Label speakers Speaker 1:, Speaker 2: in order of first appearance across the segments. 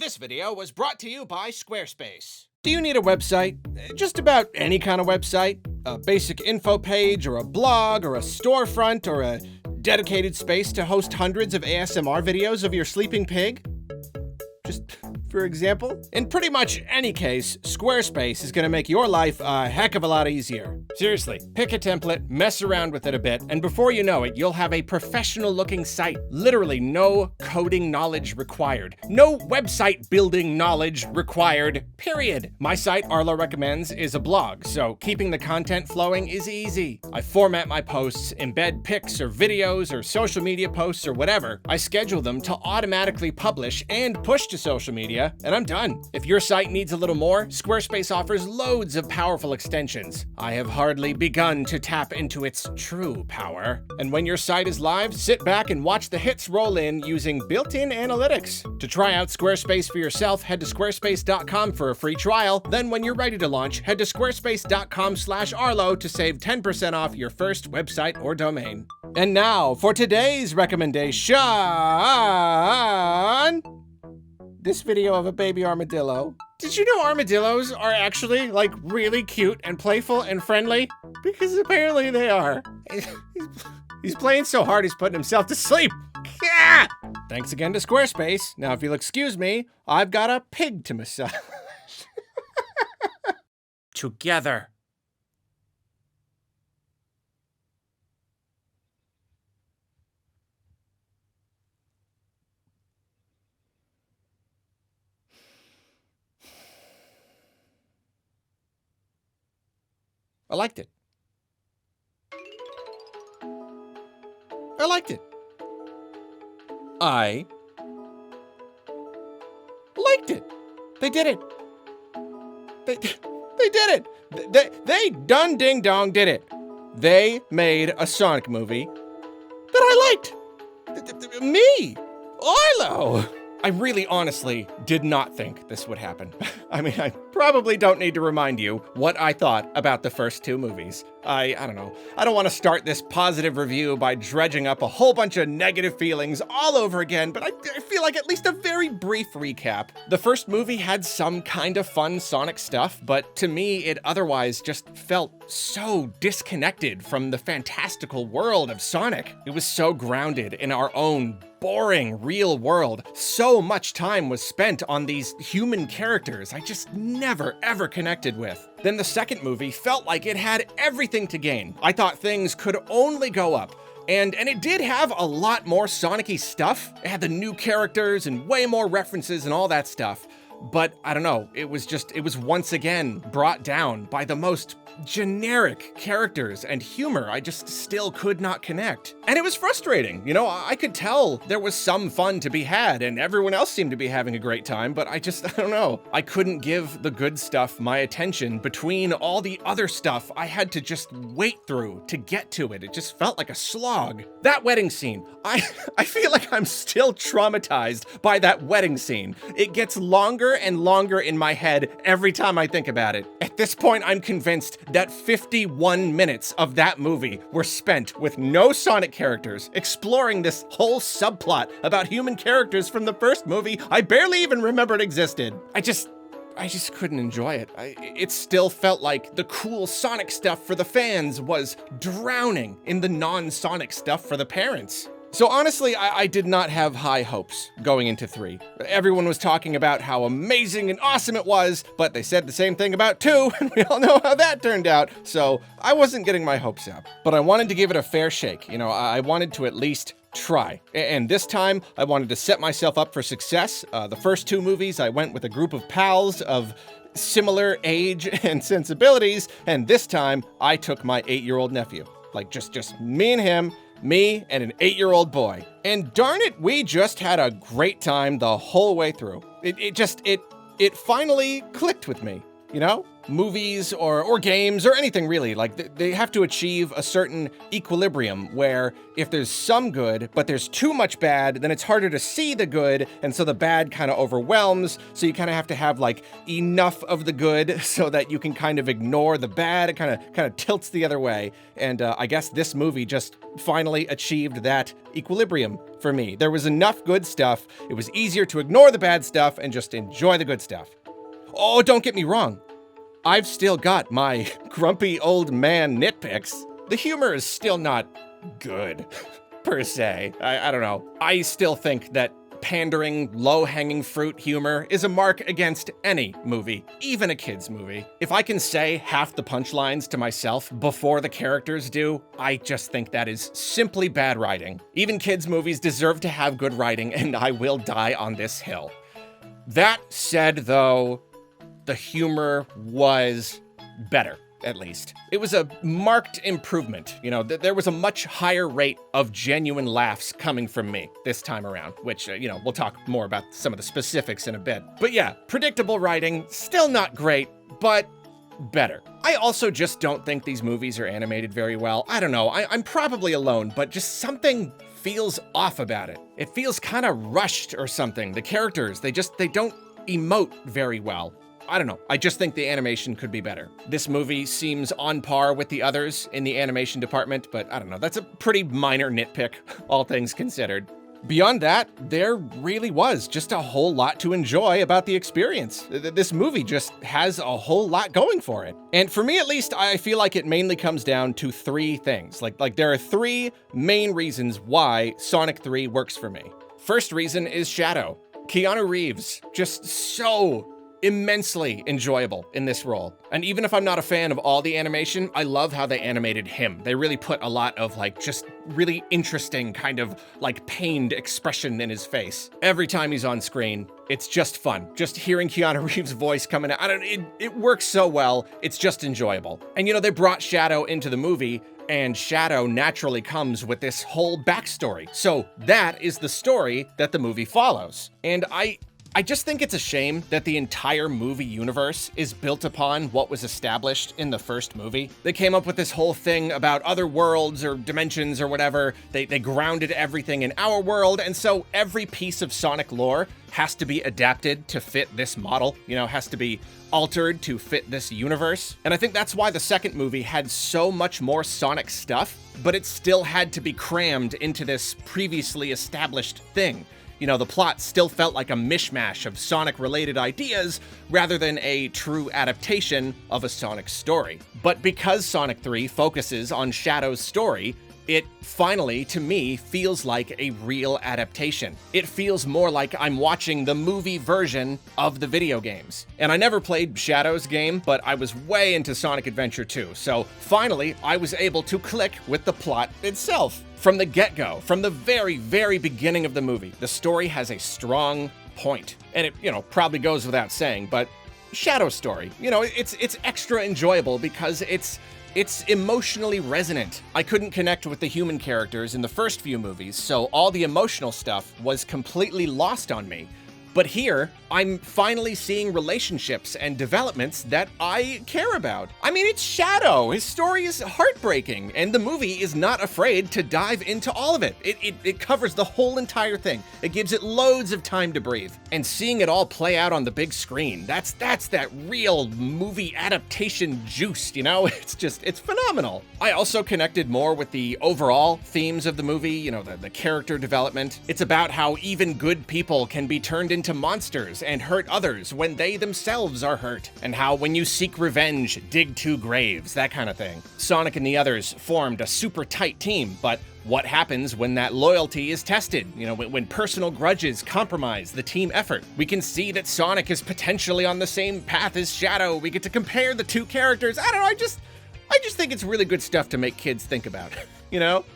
Speaker 1: This video was brought to you by Squarespace. Do you need a website? Just about any kind of website? A basic info page, or a blog, or a storefront, or a dedicated space to host hundreds of ASMR videos of your sleeping pig? Just for example? In pretty much any case, Squarespace is gonna make your life a heck of a lot easier. Seriously, pick a template, mess around with it a bit, and before you know it, you'll have a professional-looking site. Literally no coding knowledge required. No website building knowledge required, period. My site, Arlo Recommends, is a blog, so keeping the content flowing is easy. I format my posts, embed pics or videos or social media posts or whatever. I schedule them to automatically publish and push to social media, and I'm done. If your site needs a little more, Squarespace offers loads of powerful extensions. I have hardly begun to tap into its true power. And when your site is live, sit back and watch the hits roll in using built-in analytics. To try out Squarespace for yourself, head to squarespace.com for a free trial. Then when you're ready to launch, head to squarespace.com/Arlo to save 10% off your first website or domain. And now for today's recommendation. This video of a baby armadillo. Did you know armadillos are actually, like, really cute and playful and friendly? Because apparently they are. He's playing so hard he's putting himself to sleep. Yeah! Thanks again to Squarespace. Now, if you'll excuse me, I've got a pig to massage. Together. I liked it. I liked it. I liked it. They did it. They did it. They done ding dong did it. They made a Sonic movie that I liked. Me, Arlo. I really honestly did not think this would happen. I mean, I probably don't need to remind you what I thought about the first two movies. I don't know. I don't want to start this positive review by dredging up a whole bunch of negative feelings all over again, but I feel like at least a very brief recap. The first movie had some kind of fun Sonic stuff, but to me, it otherwise just felt so disconnected from the fantastical world of Sonic. It was so grounded in our own boring real world. So much time was spent on these human characters I just never ever connected with. Then the second movie felt like it had everything to gain. I thought things could only go up. And it did have a lot more Sonic-y stuff. It had the new characters and way more references and all that stuff. But I don't know, it was once again brought down by the most generic characters and humor I just still could not connect. And it was frustrating. You know, I could tell there was some fun to be had and everyone else seemed to be having a great time, but I don't know. I couldn't give the good stuff my attention between all the other stuff I had to just wait through to get to it. It just felt like a slog. That wedding scene, I feel like I'm still traumatized by that wedding scene. It gets longer and longer in my head every time I think about it. At this point, I'm convinced that 51 minutes of that movie were spent with no Sonic characters, exploring this whole subplot about human characters from the first movie I barely even remembered existed. I just couldn't enjoy it. It still felt like the cool Sonic stuff for the fans was drowning in the non-Sonic stuff for the parents. So honestly, I did not have high hopes going into 3. Everyone was talking about how amazing and awesome it was, but they said the same thing about 2, and we all know how that turned out, so I wasn't getting my hopes up. But I wanted to give it a fair shake. You know, I wanted to at least try. And this time, I wanted to set myself up for success. The first 2 movies, I went with a group of pals of similar age and sensibilities, and this time, I took my 8-year-old nephew. Like, just me and him, me and an 8-year-old boy. And darn it, we just had a great time the whole way through. It finally clicked with me. you know? Movies or games or anything really, like they have to achieve a certain equilibrium where if there's some good, but there's too much bad, then it's harder to see the good, and so the bad kind of overwhelms, so you kind of have to have like enough of the good so that you can kind of ignore the bad. It kind of tilts the other way, and I guess this movie just finally achieved that equilibrium for me. There was enough good stuff, it was easier to ignore the bad stuff and just enjoy the good stuff. Oh, don't get me wrong. I've still got my grumpy old man nitpicks. The humor is still not good, per se. I don't know. I still think that pandering, low-hanging fruit humor is a mark against any movie, even a kid's movie. If I can say half the punchlines to myself before the characters do, I just think that is simply bad writing. Even kids' movies deserve to have good writing, and I will die on this hill. That said, though, the humor was better, at least. It was a marked improvement. You know, there was a much higher rate of genuine laughs coming from me this time around, which, we'll talk more about some of the specifics in a bit. But yeah, predictable writing, still not great, but better. I also just don't think these movies are animated very well. I don't know, I'm probably alone, but just something feels off about it. It feels kind of rushed or something. The characters, they don't emote very well. I don't know, I just think the animation could be better. This movie seems on par with the others in the animation department, but I don't know, that's a pretty minor nitpick, all things considered. Beyond that, there really was just a whole lot to enjoy about the experience. This movie just has a whole lot going for it. And for me at least, I feel like it mainly comes down to three things. Like there are three main reasons why Sonic 3 works for me. First reason is Shadow. Keanu Reeves, just so immensely enjoyable in this role. And even if I'm not a fan of all the animation, I love how they animated him. They really put a lot of just really interesting kind of pained expression in his face. Every time he's on screen, it's just fun. Just hearing Keanu Reeves' voice coming out, it works so well, it's just enjoyable. And they brought Shadow into the movie, and Shadow naturally comes with this whole backstory. So that is the story that the movie follows. And I just think it's a shame that the entire movie universe is built upon what was established in the first movie. They came up with this whole thing about other worlds or dimensions or whatever. They grounded everything in our world, and so every piece of Sonic lore has to be adapted to fit this model, has to be altered to fit this universe. And I think that's why the second movie had so much more Sonic stuff, but it still had to be crammed into this previously established thing. The plot still felt like a mishmash of Sonic-related ideas rather than a true adaptation of a Sonic story. But because Sonic 3 focuses on Shadow's story, it finally, to me, feels like a real adaptation. It feels more like I'm watching the movie version of the video games. And I never played Shadow's game, but I was way into Sonic Adventure 2, so finally I was able to click with the plot itself. From the get-go, from the very, very beginning of the movie, the story has a strong point. And it, probably goes without saying, but Shadow's story, it's extra enjoyable because it's emotionally resonant. I couldn't connect with the human characters in the first few movies, so all the emotional stuff was completely lost on me. But here, I'm finally seeing relationships and developments that I care about. I mean, it's Shadow. His story is heartbreaking, and the movie is not afraid to dive into all of it. It covers the whole entire thing. It gives it loads of time to breathe. And seeing it all play out on the big screen, that's that real movie adaptation juice, It's phenomenal. I also connected more with the overall themes of the movie, the character development. It's about how even good people can be turned into monsters and hurt others when they themselves are hurt, and how when you seek revenge, dig two graves, that kind of thing. Sonic and the others formed a super tight team, but what happens when that loyalty is tested? When personal grudges compromise the team effort. We can see that Sonic is potentially on the same path as Shadow. We get to compare the two characters. I don't know, I just think it's really good stuff to make kids think about.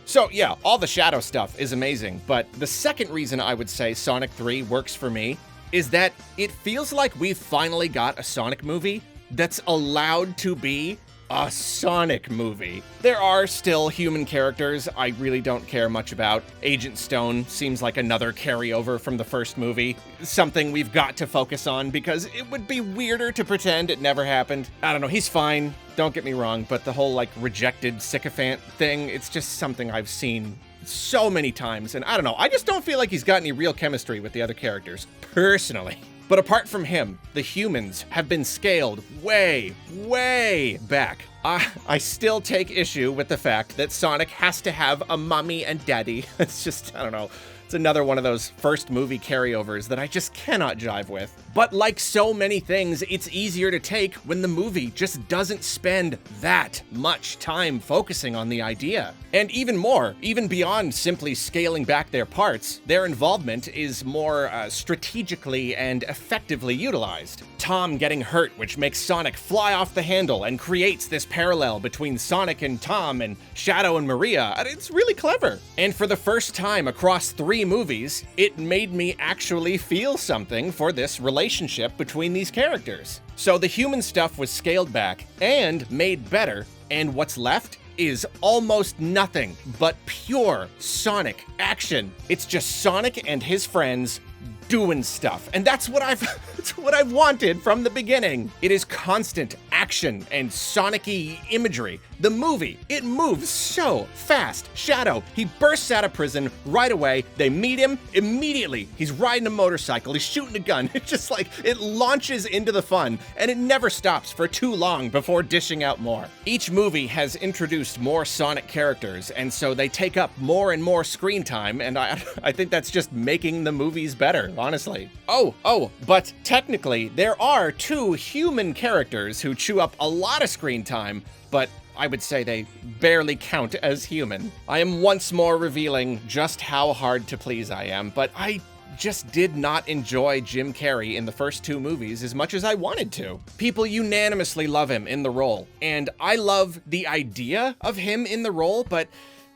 Speaker 1: So yeah, all the Shadow stuff is amazing, but the second reason I would say Sonic 3 works for me is that it feels like we've finally got a Sonic movie that's allowed to be a Sonic movie. There are still human characters I really don't care much about. Agent Stone seems like another carryover from the first movie, something we've got to focus on because it would be weirder to pretend it never happened. I don't know, he's fine, don't get me wrong, but the whole like rejected sycophant thing, it's just something I've seen so many times, and I don't know, I just don't feel like he's got any real chemistry with the other characters, personally. But apart from him, the humans have been scaled way, way back. I still take issue with the fact that Sonic has to have a mommy and daddy. It's just, I don't know. It's another one of those first movie carryovers that I just cannot jive with. But like so many things, it's easier to take when the movie just doesn't spend that much time focusing on the idea. And even more, even beyond simply scaling back their parts, their involvement is more strategically and effectively utilized. Tom getting hurt, which makes Sonic fly off the handle and creates this parallel between Sonic and Tom and Shadow and Maria. It's really clever. And for the first time across 3 movies, it made me actually feel something for this relationship between these characters. So the human stuff was scaled back and made better, and what's left is almost nothing but pure Sonic action. It's just Sonic and his friends doing stuff, and that's what I've wanted from the beginning. It is constant action and Sonic-y imagery. The movie, it moves so fast. Shadow, he bursts out of prison right away. They meet him immediately. He's riding a motorcycle, he's shooting a gun. It's just like, it launches into the fun, and it never stops for too long before dishing out more. Each movie has introduced more Sonic characters, and so they take up more and more screen time, and I think that's just making the movies better, honestly. Oh, but technically, there are 2 human characters who chew up a lot of screen time, but I would say they barely count as human. I am once more revealing just how hard to please I am, but I just did not enjoy Jim Carrey in the first 2 movies as much as I wanted to. People unanimously love him in the role, and I love the idea of him in the role, but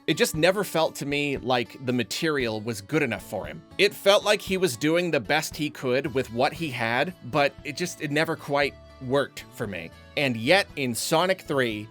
Speaker 1: it just never felt to me like the material was good enough for him. It felt like he was doing the best he could with what he had, but it never quite worked for me. And yet in Sonic 3,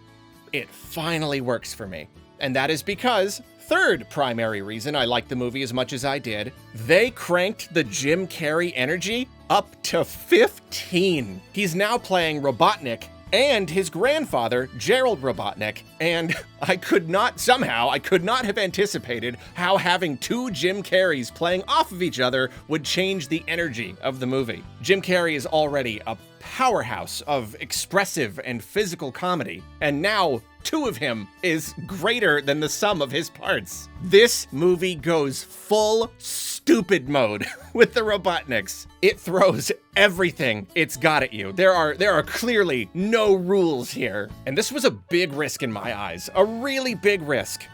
Speaker 1: it finally works for me. And that is because, third primary reason I liked the movie as much as I did, they cranked the Jim Carrey energy up to 15. He's now playing Robotnik and his grandfather, Gerald Robotnik, and I could not have anticipated how having 2 Jim Carreys playing off of each other would change the energy of the movie. Jim Carrey is already a powerhouse of expressive and physical comedy, and now 2 of him is greater than the sum of his parts. This movie goes full stupid mode with the Robotniks. It throws everything it's got at you. There are clearly no rules here. And this was a big risk in my eyes, a really big risk.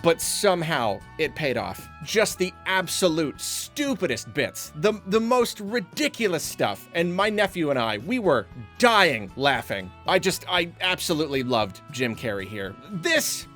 Speaker 1: But somehow it paid off. Just the absolute stupidest bits, the most ridiculous stuff, and my nephew and I, we were dying laughing. I absolutely loved Jim Carrey here. This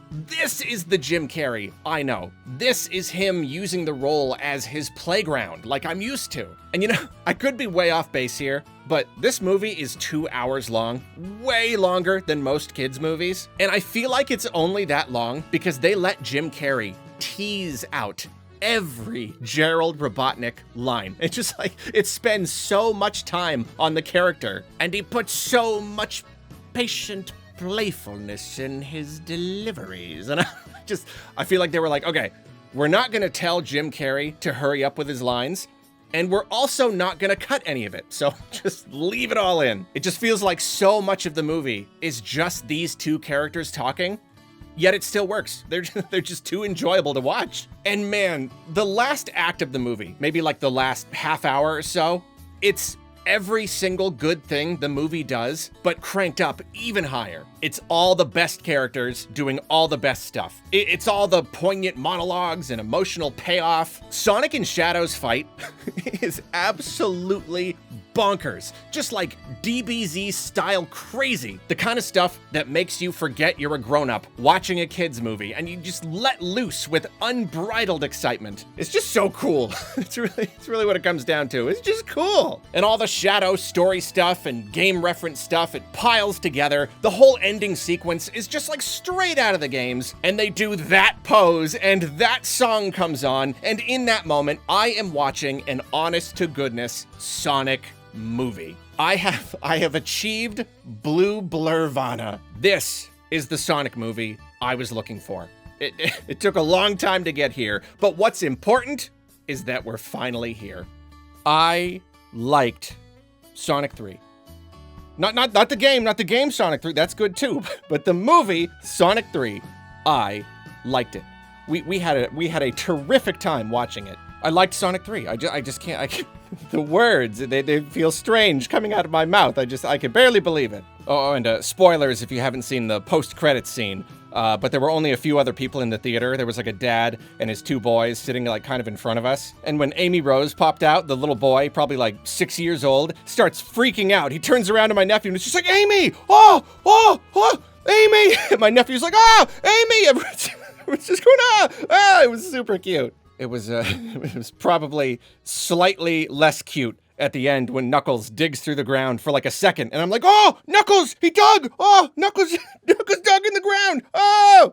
Speaker 1: is the Jim Carrey I know. This is him using the role as his playground, like I'm used to. And you know, I could be way off base here, but this movie is 2 hours long, way longer than most kids' movies. And I feel like it's only that long because they let Jim Carrey tease out every Gerald Robotnik line. It's just like, it spends so much time on the character, and he puts so much patient playfulness in his deliveries. And I feel like they were like, okay, we're not gonna tell Jim Carrey to hurry up with his lines, and we're also not gonna cut any of it, so just leave it all in. It just feels like so much of the movie is just these 2 characters talking, yet it still works. They're just too enjoyable to watch. And man, the last act of the movie, maybe like the last half hour or so, it's every single good thing the movie does, but cranked up even higher. It's all the best characters doing all the best stuff. It's all the poignant monologues and emotional payoff. Sonic and Shadow's fight is absolutely bonkers. Just like DBZ style crazy. The kind of stuff that makes you forget you're a grown-up watching a kid's movie and you just let loose with unbridled excitement. It's just so cool. It's really what it comes down to. It's just cool. And all the shadow story stuff and game reference stuff, it piles together. The whole ending sequence is just like straight out of the games. And they do that pose and that song comes on. And in that moment, I am watching an honest to goodness Sonic movie. I have achieved Blue Blurvana. This is the Sonic movie I was looking for. It took a long time to get here, but what's important is that we're finally here. I liked Sonic 3. Not the game Sonic 3, that's good too, but the movie Sonic 3, I liked it. We had a terrific time watching it. I liked Sonic 3. I just can't, the words, they feel strange coming out of my mouth. I can barely believe it. Oh, and spoilers if you haven't seen the post-credits scene. But there were only a few other people in the theater. There was like a dad and his two boys sitting like kind of in front of us. And when Amy Rose popped out, the little boy, probably like 6 years old, starts freaking out. He turns around to my nephew and it's just like, Amy! Oh, Amy! And my nephew's like, Amy! Everyone's just going, it was super cute. It was probably slightly less cute at the end when Knuckles digs through the ground for like a second. And I'm like, oh, Knuckles, he dug! Oh, Knuckles dug in the ground! Oh!